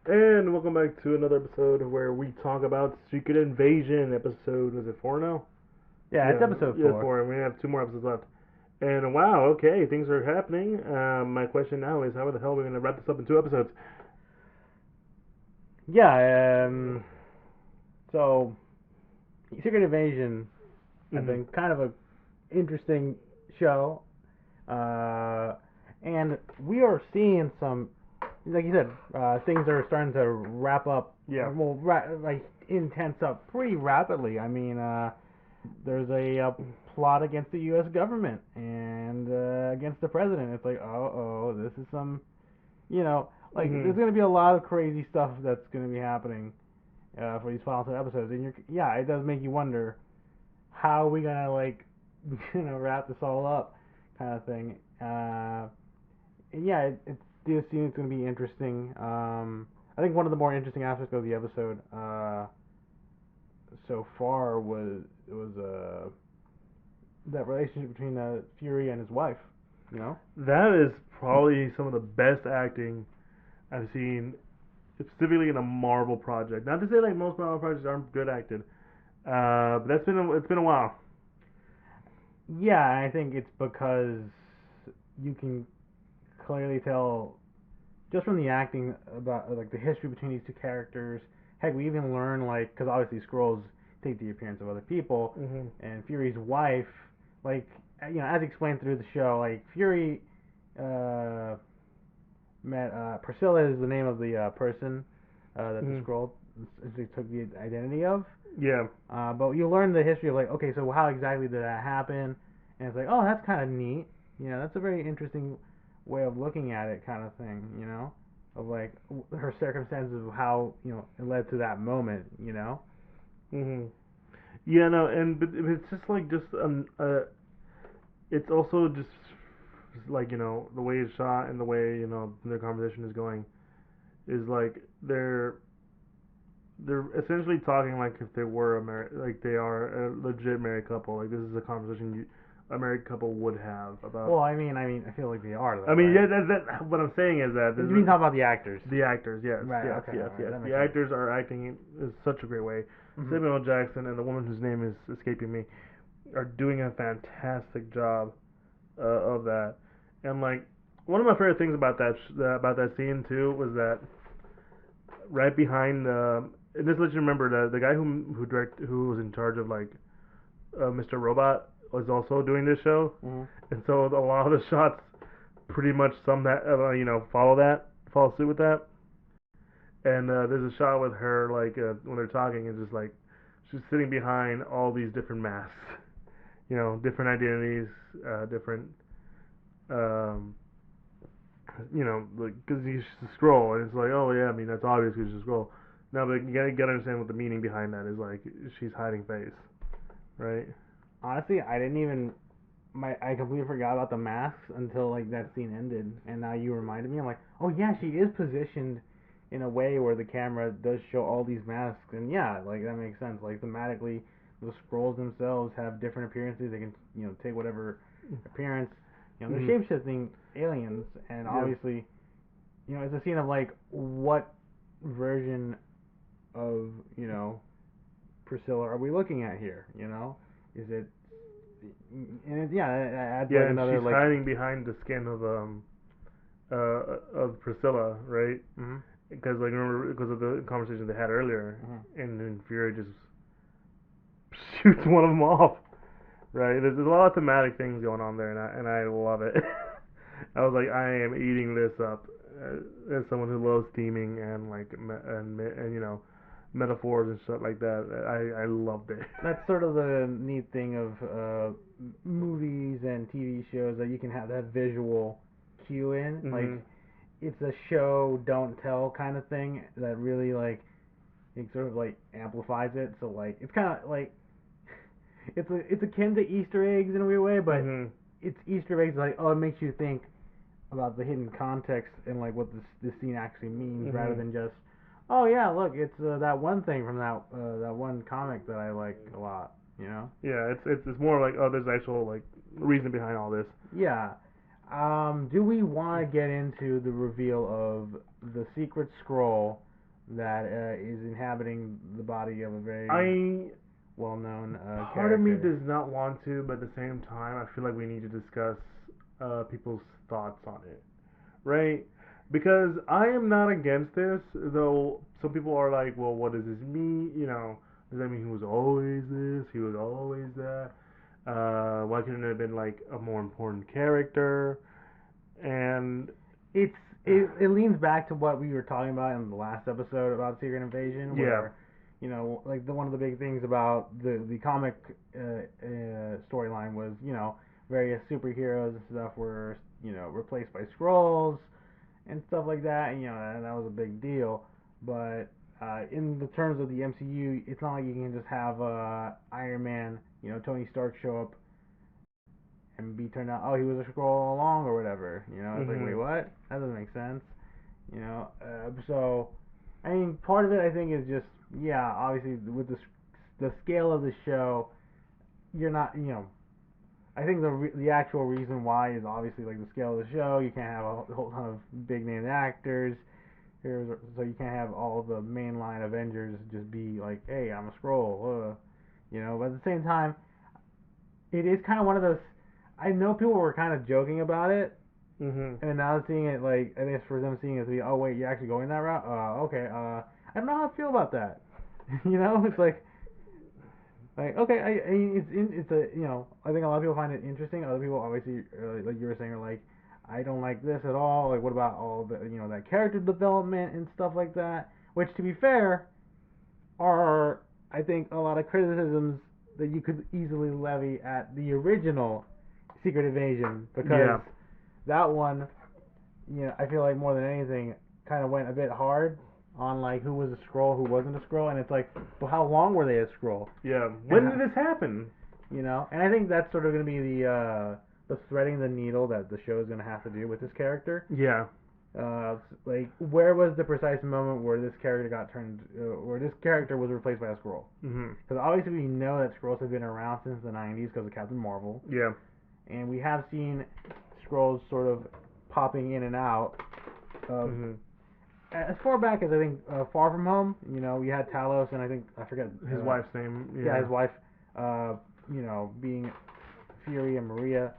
And welcome back to another episode where we talk about Secret Invasion. Episode, was it 4 now? Yeah, it's Yeah, episode yeah, four. 4, and we have 2 more episodes left. And wow, okay, things are happening. My question now is how the hell are we going to wrap this up in 2 episodes? Yeah, so Secret Invasion has Mm-hmm. been kind of a interesting show, uh, and we are seeing some, like you said, things are starting to wrap up, Yeah. like intense up pretty rapidly. I mean, there's a plot against the U.S. government and against the president. It's like, oh, this is some, like Mm-hmm. there's gonna be a lot of crazy stuff that's gonna be happening for these final two episodes, and yeah, it does make you wonder how are we gonna like wrap this all up, kind of thing. And yeah, it does seem it's gonna be interesting. I think one of the more interesting aspects of the episode so far was that relationship between Fury and his wife. You know? That is probably some of the best acting I've seen, specifically in a Marvel project. Not to say like most Marvel projects aren't good acted, but it's been a while. Yeah, I think it's because you can clearly tell just from the acting about like the history between these two characters. Heck, we even learn like because obviously scrolls take the appearance of other people, Mm-hmm. and Fury's wife, like as explained through the show, like Fury uh, met Priscilla is the name of the person that the Mm-hmm. scroll took the identity of. Yeah. But you learn the history of like, okay, so how exactly did that happen? And it's like, oh, that's kind of neat. That's a very interesting way of looking at it, kind of thing. Of like her circumstances of how it led to that moment. Mm-hmm. Yeah, no, and but it's just like it's also just like the way it's shot and the way the conversation is going is like they're essentially talking like if they were like they are a legit married couple. Like this is a conversation a married couple would have about. Well, I feel like they are I though, mean, right? yeah, that what I'm saying is that You mean talk about the actors? the actors, yes, Right. yes, Okay. yes, All right. yes. That The makes sense. actors are acting in such a great way. Mhm. Samuel L. Jackson and the woman whose name is escaping me are doing a fantastic job of that. And like one of my favorite things about that scene too was that right behind and this lets you remember the guy who was in charge of like Mr. Robot was also doing this show, Mhm. and so a lot of the shots pretty much follow suit with that. And there's a shot with her like when they're talking, and just like she's sitting behind all these different masks, different identities, different um, like because you scroll and it's like, oh yeah, I mean that's obvious because you scroll. No, but you gotta understand what the meaning behind that is. Like she's hiding face, right? Honestly, I didn't even I completely forgot about the masks until like that scene ended, and now you reminded me. I'm like, oh yeah, she is positioned in a way where the camera does show all these masks, and yeah, like that makes sense. Like thematically, the scrolls themselves have different appearances. They can take whatever appearance. They're Mm-hmm. shape shifting aliens, and Yeah. obviously, it's a scene of like what version of Priscilla are we looking at here? Is it and yeah, it adds Yeah, like and another she's like. hiding behind the skin of Priscilla, right? Mhm. Because like remember because of the conversation they had earlier, Mhm. and then Fury just shoots one of them off. Right? There's a lot of thematic things going on there, and I love it. I was like, I am eating this up as someone who loves theming and like and metaphors and stuff like that. I loved it. That's sort of the neat thing of movies and TV shows that you can have that visual cue in. Like Mhm. it's a show don't tell kind of thing that really like it sort of like amplifies it. So like it's kind of like it's akin to Easter eggs in a weird way, but Mhm. it's Easter eggs like it makes you think about the hidden context and like what this scene actually means rather Mhm. than just oh yeah look it's that one thing from that one comic that I like a lot. Yeah, it's more like there's actual like reason behind all this. Yeah. Do we want to get into the reveal of the secret scroll that is inhabiting the body of a very I well-known Part of me character. does not want to, but at the same time, I feel like we need to discuss people's thoughts on it, right? Because I am not against this, though some people are like, well, what does this mean? Does that mean he was always this? He was always that? Why couldn't it have been like a more important character? And It's it leans back to what we were talking about in the last episode about Secret Invasion, yeah, where like one of the big things about the comic storyline was various superheroes and stuff were replaced by Skrulls and stuff like that, and that was a big deal. But in the terms of the MCU, it's not like you can just have Iron Man, Tony Stark show up and be turned out, oh, he was a Skrull all along or whatever. It's like, wait, mhm, what? That doesn't make sense. So I mean, part of it I think is just yeah, obviously with the scale of the show, you're not I think the actual reason why is obviously like the scale of the show. You can't have a whole ton of big name actors. So you can't have all the mainline Avengers just be like, hey, I'm a Skrull. But at the same time, it is kind of one of those. I know people were kind of joking about it, mhm, and now seeing it like, I think for them seeing it to be, oh wait, you're actually going that route. Okay. I don't know how I feel about that. It's like okay, it's a I think a lot of people find it interesting. Other people obviously like you were saying are like I don't like this at all. Like what about all the that character development and stuff like that? Which to be fair are I think a lot of criticisms that you could easily levy at the original Secret Invasion because yeah, that one I feel like more than anything kind of went a bit hard on like who was a Skrull, who wasn't a Skrull, and it's like, well, how long were they a Skrull? yeah. And When did this happen? and I think that's sort of going to be the threading the needle that the show is going to have to do with this character. Yeah, Like where was the precise moment where this character got turned, where this character was replaced by a Skrull? mhm, Because obviously we know that Skrulls have been around since the '90s because of Captain Marvel, yeah, and we have seen Skrulls sort of popping in and out of mhm. as far back as I think Far From Home. We had Talos, and I think I forget. His wife's name. Yeah, Yeah, his wife. Being Fury and Maria,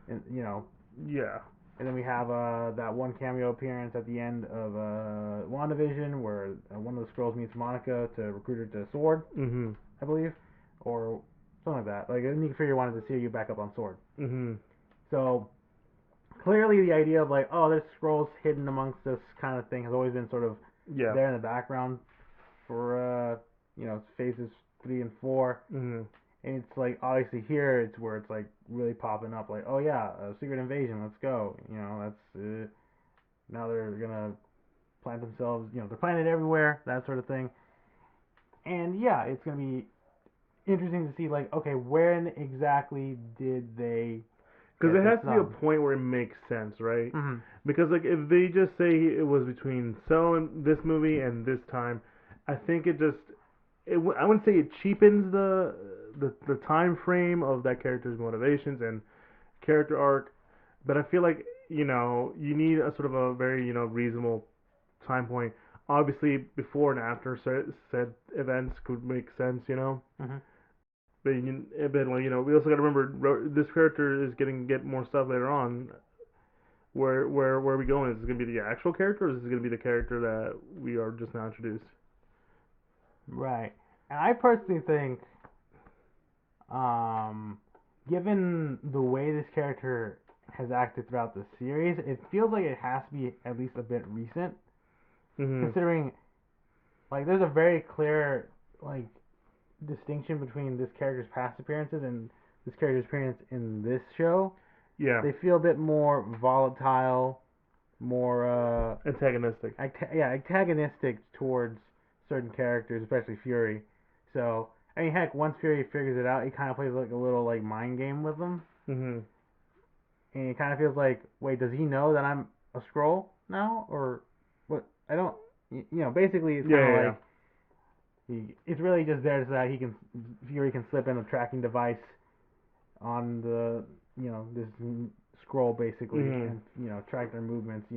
and yeah, and then we have that one cameo appearance at the end of WandaVision where one of the Skrulls meets Monica to recruit her to Sword, mhm, I believe, or something like that. Like Nick Fury wanted to see you back up on Sword. mhm. So clearly, the idea of like, oh, there's Skrulls hidden amongst this kind of thing has always been sort of Yeah, there in the background for phases 3 and 4, mhm. and it's like obviously here it's where it's like really popping up like, oh yeah, Secret Invasion, let's go. That's now they're gonna plant themselves, they're planted everywhere, that sort of thing. And yeah, it's gonna be interesting to see like, okay, when exactly did they Because get it this has to be a done? point where it makes sense, right? Mm-hmm. Because like if they just say it was between so and this movie and this time, I think it just I wouldn't say it cheapens the time frame of that character's motivations and character arc, but I feel like you need a sort of a very reasonable time point. Obviously, before and after said events could make sense. Mm-hmm. But well, we also got to remember this character is get more stuff later on. Where are we going? Is this gonna be the actual character, or is this gonna be the character that we are just now introduced? Right. And I personally think, um, given the way this character has acted throughout the series, it feels like it has to be at least a bit recent, Mhm. considering like there's a very clear like distinction between this character's past appearances and this character's appearance in this show. Yeah. They feel a bit more volatile, more Antagonistic. antagonistic towards certain characters, especially Fury. So I mean, heck, once Fury figures it out, he kind of plays like a little like mind game with them, Mhm. and it kind of feels like, wait, does he know that I'm a Skrull now, or what? I don't. Basically, it's Yeah, kind of yeah, yeah. like it's really just there so that Fury can slip in a tracking device on this Skrull basically, Mhm. and track their movements,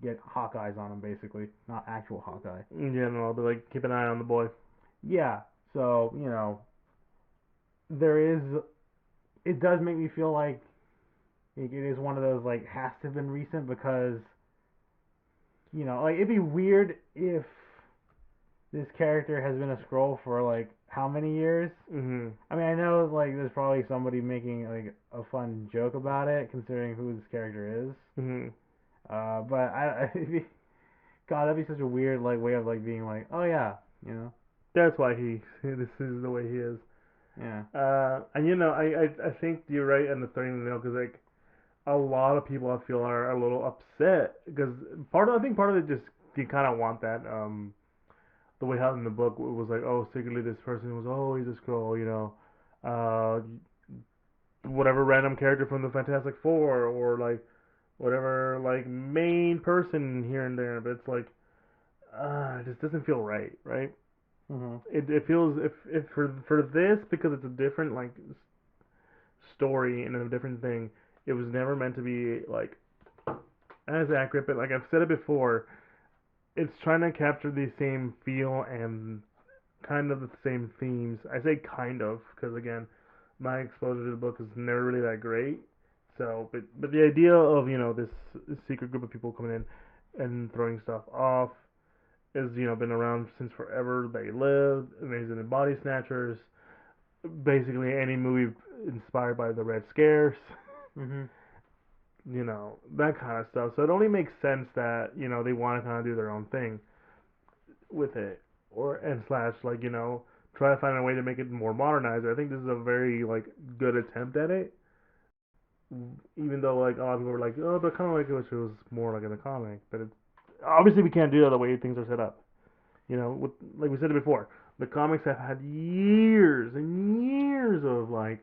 get Hawkeyes on him, basically, not actual Hawkeye. Yeah, no, I'll be like, keep an eye on the boy. Yeah, so there is. It does make me feel like it is one of those like has to have been recent because like it'd be weird if this character has been a scroll for like how many years? Mhm. I mean, I know like there's probably somebody making like a fun joke about it, considering who this character is. Mhm. But God, that'd be such a weird like way of like being like, oh yeah, you know, That's why this is the way he is. yeah. And I think you're right in the thing, because like a lot of people I feel are a little upset because I think part of it just you kind of want that the way out in the book it was like, oh, secretly this person was, oh, he's a scroll, uh whatever random character from the Fantastic Four, or like whatever like main person here and there, but it's like it just doesn't feel right, right? Mhm. It feels, if for this, because it's a different like story and a different thing, it was never meant to be like as accurate, but like I've said it before, it's trying to capture the same feel and kind of the same themes. I say kind of because again, my exposure to the book is never really that great. So, but the idea of this secret group of people coming in and throwing stuff off is been around since forever. They lived, Amazing and Body Snatchers, basically any movie inspired by the Red Scares, Mhm. that kind of stuff. So it only makes sense that they want to kind of do their own thing with it, or and slash like try to find a way to make it more modernized. I think this is a very like good attempt at it, even though like a lot of people were like, oh, but kind of like wish it was more like in the comic. But it's obviously we can't do that the way things are set up. With, like we said before, the comics have had years and years of like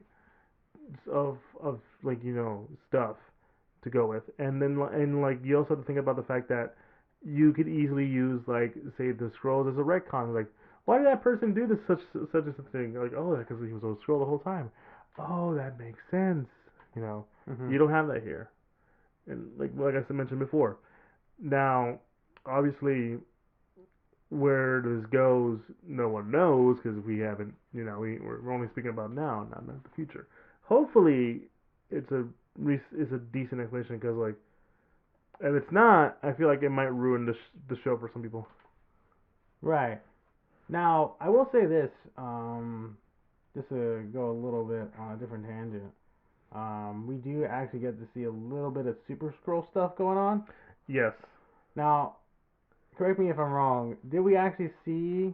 stuff to go with, and like you also have to think about the fact that you could easily use like say the scrolls as a retcon. Like, why did that person do this such a thing? Like, oh, because he was a scroll the whole time. Oh, that makes sense. You know, Mhm. you don't have that here, and like I mentioned before. Now, obviously, where this goes, no one knows because we haven't. We're only speaking about now, not the future. Hopefully, it's a decent explanation because like, if it's not, I feel like it might ruin the show for some people. Right. Now, I will say this, just to go a little bit on a different tangent. We do actually get to see a little bit of Super Scroll stuff going on. Yes, Now, correct me if I'm wrong. Did we actually see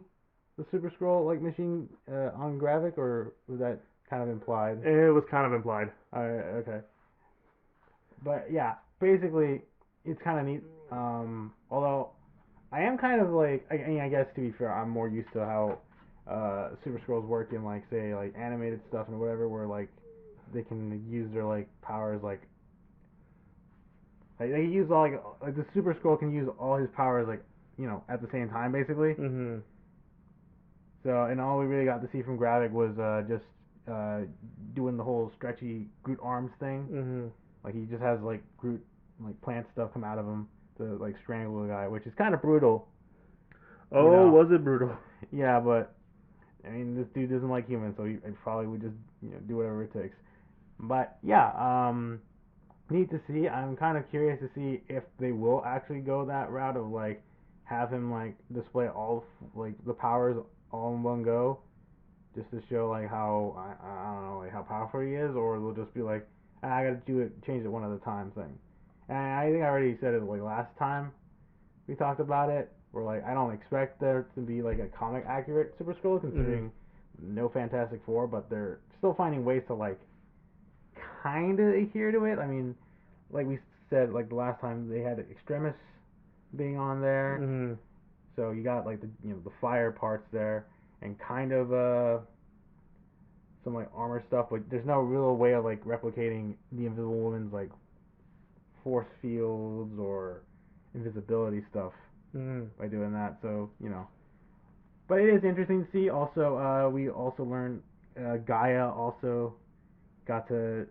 the Super Scroll like machine on Gravik, or was that kind of implied? it was kind of implied. Okay. But yeah, basically, it's kind of neat. Although I am kind of like, I guess to be fair, I'm more used to how Super Scrolls work in like say like animated stuff and whatever, where like they can use their like powers like they use all like the Super Scroll can use all his powers like at the same time basically. Mhm. So and all we really got to see from Gravik was just doing the whole stretchy Groot arms thing. Mhm. Like he just has like Groot like plant stuff come out of him to like strangle the guy, which is kind of brutal, you Oh, know. was it brutal? Yeah, but I mean this dude doesn't like humans, so he probably would just do whatever it takes. But yeah, neat to see. I'm kind of curious to see if they will actually go that route of like have him like display all like the powers all in one go, just to show like how I don't know like how powerful he is, or they'll just be like I gotta do it, change it one at a time thing. And I think I already said it like last time we talked about it. Where like I don't expect there to be like a comic accurate Super Scroll Mhm. considering no Fantastic Four, but they're still finding ways to like kind of adhere to it. I mean, like we said, like the last time they had Extremis being on there, Mhm. so you got like the the fire parts there, and kind of some like armor stuff, but there's no real way of like replicating the Invisible Woman's like force fields or invisibility stuff Mhm. by doing that. So but it is interesting to see. Also, we also learned Gaia also got to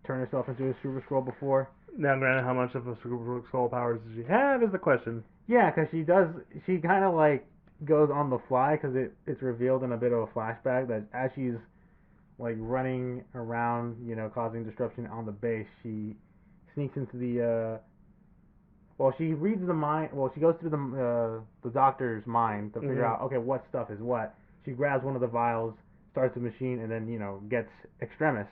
turn herself into a Super Scroll before. Now, granted, how much of a super soul powers does she have is the question. Yeah, because she does. She kind of like goes on the fly because it's revealed in a bit of a flashback that as she's like running around, causing disruption on the base, she sneaks into the. Well, she reads the mind. Well, she goes through the doctor's mind to figure out okay what stuff is what. She grabs one of the vials, starts the machine, and then gets extremis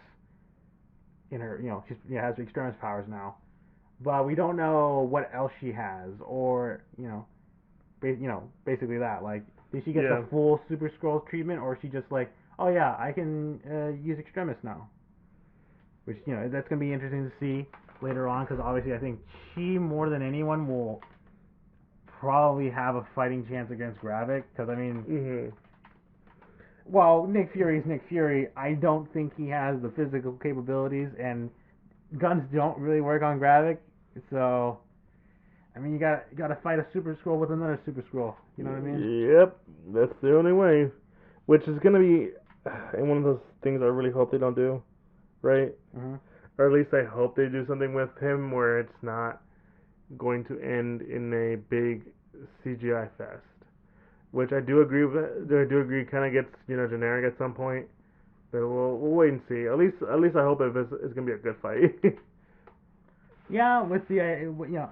in her. She has extremis powers now, but we don't know what else she has or basically that. Like, did she get Yeah. the full Super Scroll treatment, or is she just like, oh yeah, I can use extremis now? Which that's gonna be interesting to see later on, because obviously I think she more than anyone will probably have a fighting chance against Gravik. Because I mean, well, Nick Fury's Nick Fury. I don't think he has the physical capabilities, and guns don't really work on Gravik. So I mean, you gotta fight a Super Scroll with another Super Scroll. You know what I mean? Yep, that's the only way. Which is gonna be, and one of those things I really hope they don't do, right? Mm-hmm. Or at least I hope they do something with him where it's not going to end in a big CGI fest. Which I do agree with. I do agree, kind of gets generic at some point. But we'll wait and see. At least I hope it's gonna be a good fight. Yeah, with the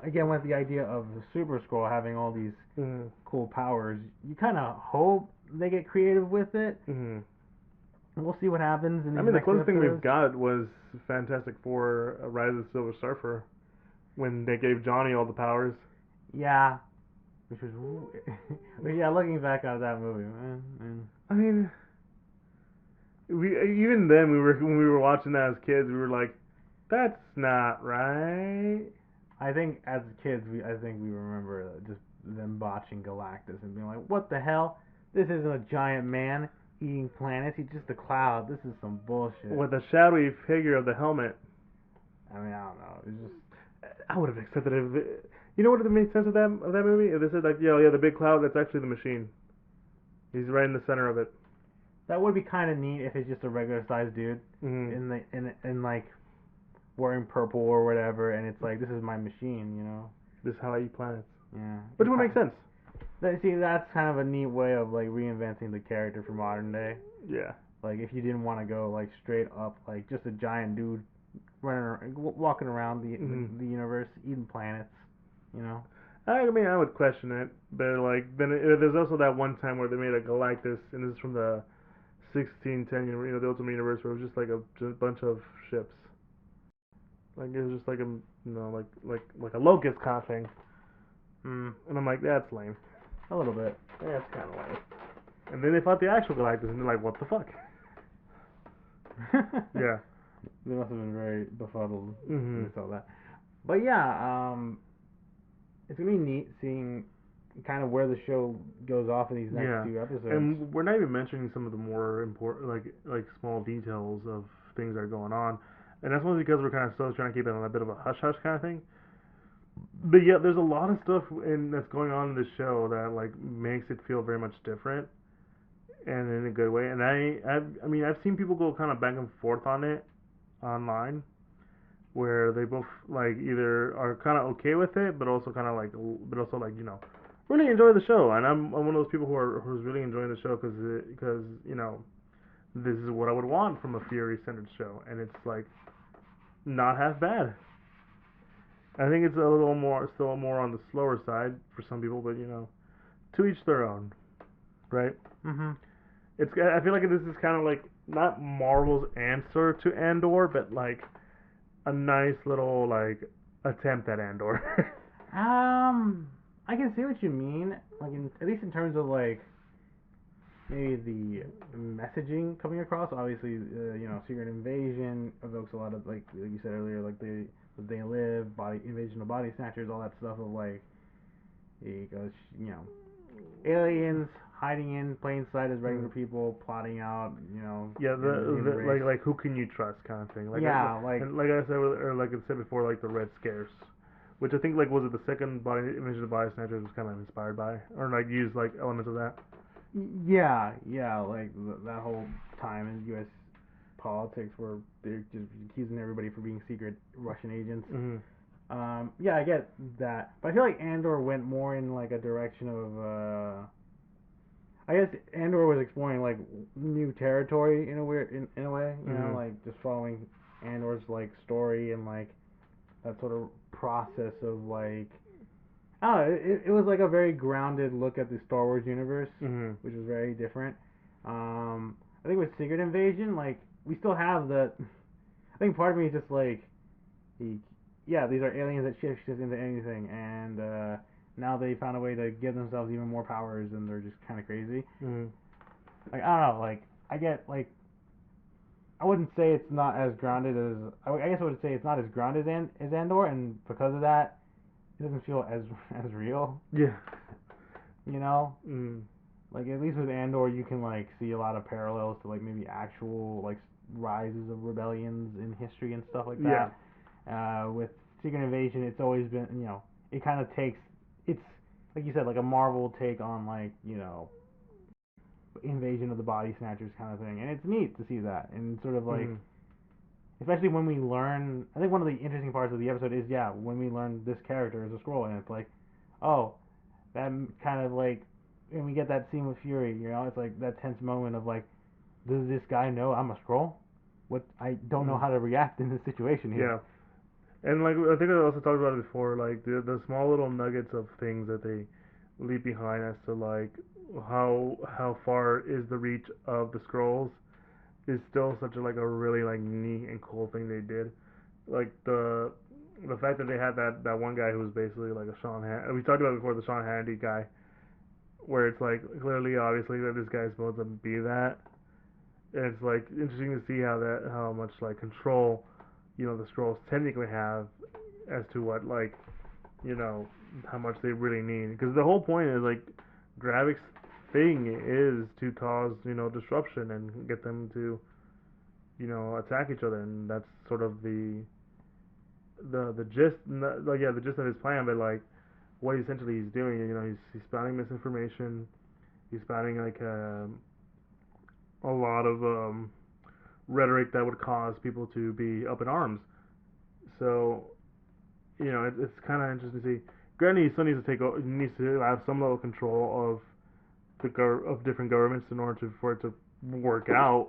again with the idea of the Super Scroll having all these mm-hmm. cool powers, you kind of hope they get creative with it. Mm-hmm. We'll see what happens in these I mean, the next closest thing we've episodes. got was Fantastic Four: Rise of the Silver Surfer, when they gave Johnny all the powers. Yeah, which was yeah. Looking back on that movie, I mean, we even then when we were watching that as kids, we were like, "That's not right." I think as kids, I think we remember just them botching Galactus and being like, "What the hell? This isn't a giant man eating planets. He's just a cloud. This is some bullshit." With a shadowy figure of the helmet. I mean, I don't know. It's just I would have accepted it. You know what would have made sense of that movie? If they said like, yeah, the big cloud, that's actually the machine. He's right in the center of it. that would be kind of neat if it's just a regular sized dude Mm-hmm. in like wearing purple or whatever, and it's like this is my machine. This is how I eat planets. Yeah. Which would make sense. See, that's kind of a neat way of like reinventing the character for modern day. Yeah. Like if you didn't want to go like straight up like just a giant dude running walking around the universe eating planets. I mean, I would question it, but like then there's also that one time where they made a Galactus, and this is from the 1610, the Ultimate Universe, where it was just like just a bunch of ships. Like it was just like like a locust kind of thing. And I'm like, that's lame. A little bit. That's kind of lame. And then they fought the actual Galactus, and they're like, what the fuck? Yeah. They must have been very befuddled Mm-hmm. when they saw that. But yeah, it's gonna be neat seeing kind of where the show goes off in these next Yeah. two episodes. And we're not even mentioning some of the more important, like small details of things that are going on, and that's mostly because we're kind of still trying to keep it on a bit of a hush hush kind of thing. But yeah, there's a lot of stuff that's going on in the show that like makes it feel very much different, and in a good way. And I mean, I've seen people go kind of back and forth on it online, where they both like either are kind of okay with it, but also kind of like, but also like really enjoy the show. And I'm one of those people who's really enjoying the show because this is what I would want from a Fury centered show, and it's like not half bad. I think it's a little more, still more on the slower side for some people, but to each their own, right? Mhm. I feel like this is kind of like not Marvel's answer to Andor, but like a nice little like attempt at Andor. I can see what you mean. Like at least in terms of like maybe the messaging coming across. Obviously, Secret Invasion evokes a lot of like you said earlier, like they live, body invasion of body snatchers, all that stuff of like he goes, aliens hiding in plain sight as regular people plotting out, Yeah, the race. like who can you trust kind of thing. Like Yeah, like and like I said or like I said before, like the Red Scares, which I think like was it the second body invasion of body snatchers was kind of inspired by or like used like elements of that. yeah, like that whole time in U.S. politics where they're just accusing everybody for being secret Russian agents. Mm-hmm. Yeah, I get that, but I feel like Andor went more in like a direction of I guess Andor was exploring like new territory in a weird in a way, you know, Mm-hmm. like just following Andor's like story and like that sort of process of like I don't know, it was like a very grounded look at the Star Wars universe, Mm-hmm. which was very different. I think with Secret Invasion, like we still have the. I think part of me is just like, he, yeah, these are aliens that shift into anything, and now they found a way to give themselves even more powers, and they're just kind of crazy. Mm-hmm. Like I don't know, like I get like I wouldn't say it's not as grounded as I guess I would say it's not as grounded as Andor, and because of that, it doesn't feel as real. Yeah. You know, Mm. like at least with Andor, you can like see a lot of parallels to like maybe actual like rises of rebellions in history and stuff like Yeah. that. With Secret Invasion, it's always been it kind of takes it's like you said like a Marvel take on like Invasion of the Body Snatchers kind of thing, and it's neat to see that and sort of like Mm-hmm. especially when we learn. I think one of the interesting parts of the episode is when we learn this character is a scroll, and it's like oh that kind of like and we get that scene with Fury. It's like that tense moment of like does this guy know I'm a scroll? What I don't know Mm. how to react in this situation here. Yeah. And like I think I also talked about it before, like the small little nuggets of things that they leave behind as to like how far is the reach of the scrolls is still such a like a really like neat and cool thing they did. Like the fact that they had that one guy who was basically like a Sean Han- we talked about it before, the Sean Hannity guy, where it's like clearly obviously that this guy's supposed to be that. And it's like interesting to see how much like control the scrolls technically have as to what like you know how much they really need, because the whole point is like Gravik's thing is to cause disruption and get them to attack each other, and that's sort of the gist, like yeah, the gist of his plan. But like what essentially he's doing, he's spouting misinformation, he's spouting like a lot of rhetoric that would cause people to be up in arms. So it's kind of interesting to see. Granted, he still needs to needs to have some level of control of of different governments in order for it to work out,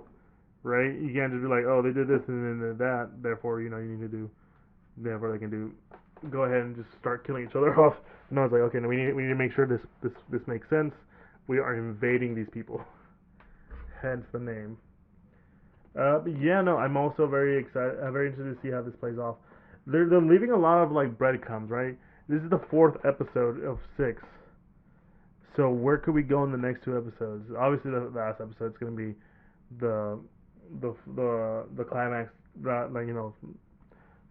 right? You can't just be like, oh, they did this and then did that, therefore you need to do, therefore they can do. Go ahead and just start killing each other off. No, it's like okay, no, we need to make sure this makes sense. We are invading these people, hence the name. But yeah, no, I'm also very excited. I'm very interested to see how this plays off. They're leaving a lot of like breadcrumbs, right? This is the fourth episode of six. So where could we go in the next two episodes? Obviously, the last episode is going to be the the climax, like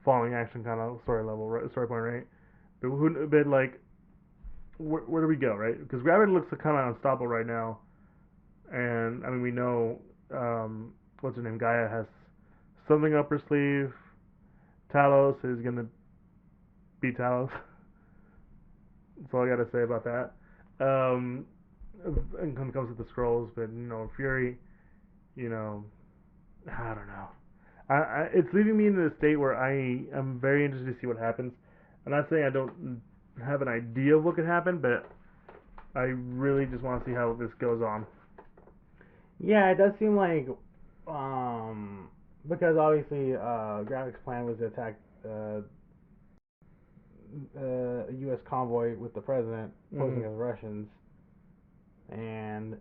following action kind of story level, right, story point, right? But like, where do we go, right? Because Gravity looks kind of unstoppable right now, and I mean we know what's her name, Gaia has something up her sleeve. Talos is gonna be Talos. That's all I gotta say about that. Um, and when it comes to the scrolls, but Fury, you know, I don't know. It's leaving me in a state where I am very interested to see what happens. I'm not saying I don't have an idea of what could happen, but I really just want to see how this goes on. Yeah, it does seem like because obviously Gravik's plan was to attack a U.S. convoy with the president posing Mhm. as Russians, and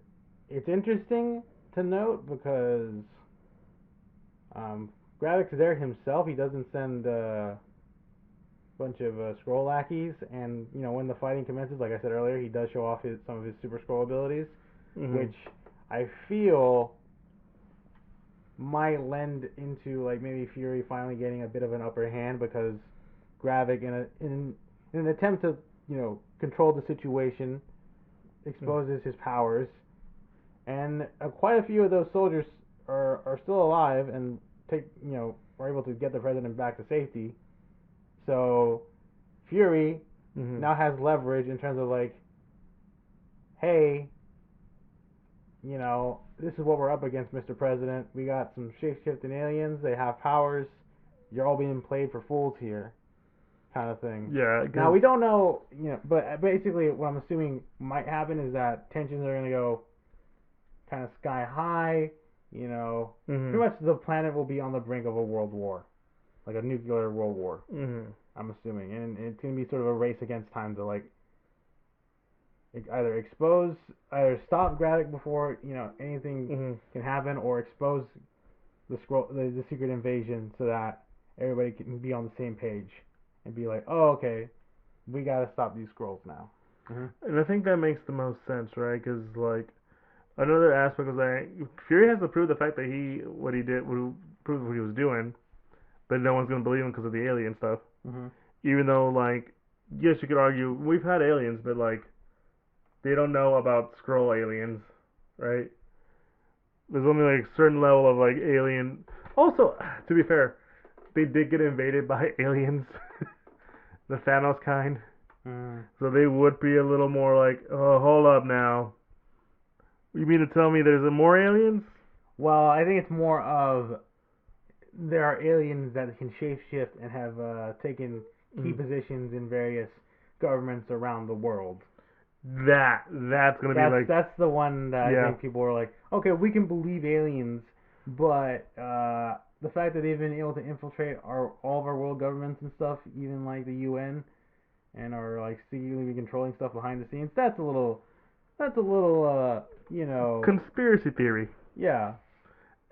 it's interesting to note because um, Gravik's there himself. He doesn't send a bunch of scroll lackeys, and when the fighting commences, like I said earlier, he does show off some of his super scroll abilities, Mhm. which I feel might lend into like maybe Fury finally getting a bit of an upper hand because Gravik in an attempt to control the situation Mhm. exposes his powers, and quite a few of those soldiers are still alive and take are able to get the president back to safety. So Fury Mhm. now has leverage in terms of like, hey, this is what we're up against, Mr. President. We got some shape shifting aliens. They have powers. You're all being played for fools here. kind of thing. Yeah, Now because we don't know, but basically what I'm assuming might happen is that tensions are gonna go kind of sky high. Pretty much the planet will be on the brink of a world war, like a nuclear world war. I'm assuming, and it's gonna be sort of a race against time to like either stop Gravik before anything can happen, or expose the secret invasion, so that everybody can be on the same page and be like, oh, okay, we gotta stop these scrolls now. And I think that makes the most sense, right? Because like another aspect was like Fury has to prove the fact that what he did, prove what he was doing, but no one's gonna believe him because of the alien stuff. Even though like yes, you could argue we've had aliens, but like they don't know about scroll aliens, right? There's only like a certain level of like alien. Also, to be fair, they did get invaded by aliens, the Thanos kind. So they would be a little more like, oh, hold up now. You mean to tell me there's more aliens? Well, I think it's more of there are aliens that can shapeshift and have taken key positions in various governments around the world. That's gonna be like That's the one that I yeah. think people are like, okay, we can believe aliens, but the fact that they've been able to infiltrate all of our world governments and stuff, even like the UN, and are like secretly controlling stuff behind the scenes, that's a little Conspiracy theory. yeah.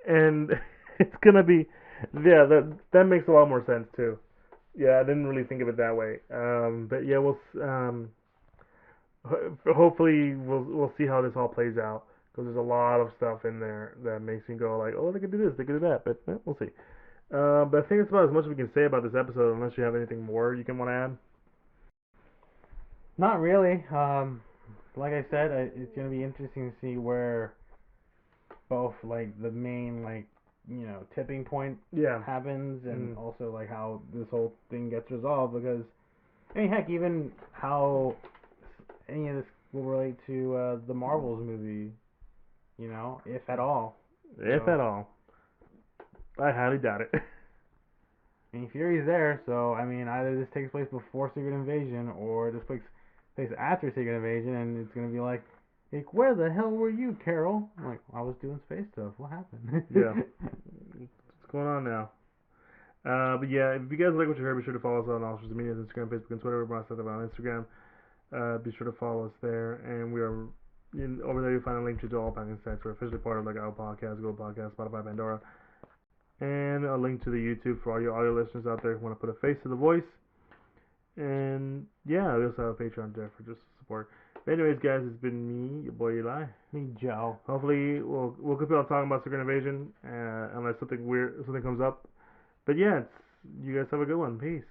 And it's gonna be yeah, that makes a lot more sense too. Yeah, I didn't really think of it that way. But yeah, hopefully we'll see how this all plays out because there's a lot of stuff in there that makes me go like, oh, they could do this, they could do that, but we'll see. But I think that's about as much as we can say about this episode, unless you have anything more you can want to add. Not really. Like I said, it's gonna be interesting to see where both like the main like tipping point Yeah. happens, and also like how this whole thing gets resolved, because I mean heck, even how any of this will relate to the Marvels movie, if at all. If at all. I highly doubt it. I mean, Fury's there, so I mean either this takes place before Secret Invasion, or this takes place after Secret Invasion, and it's gonna be like, where the hell were you, Carol? I'm like, I was doing space stuff. What happened? Yeah. What's going on now? But yeah, if you guys like what you heard, be sure to follow us on all social media, Instagram, Facebook, and Twitter. We're on Instagram. Be sure to follow us there, and we are over there. You'll find a link to all banking sites. We're officially part of like Apple Podcasts, Google Podcasts, Spotify, Pandora, and a link to the YouTube for all your audio listeners out there who want to put a face to the voice. And yeah, we also have a Patreon there for just support. But anyways, guys, it's been me, your boy Eli. Me, Joe. Hopefully, we'll keep on talking about Secret Invasion, unless something comes up. But yeah, you guys have a good one. Peace.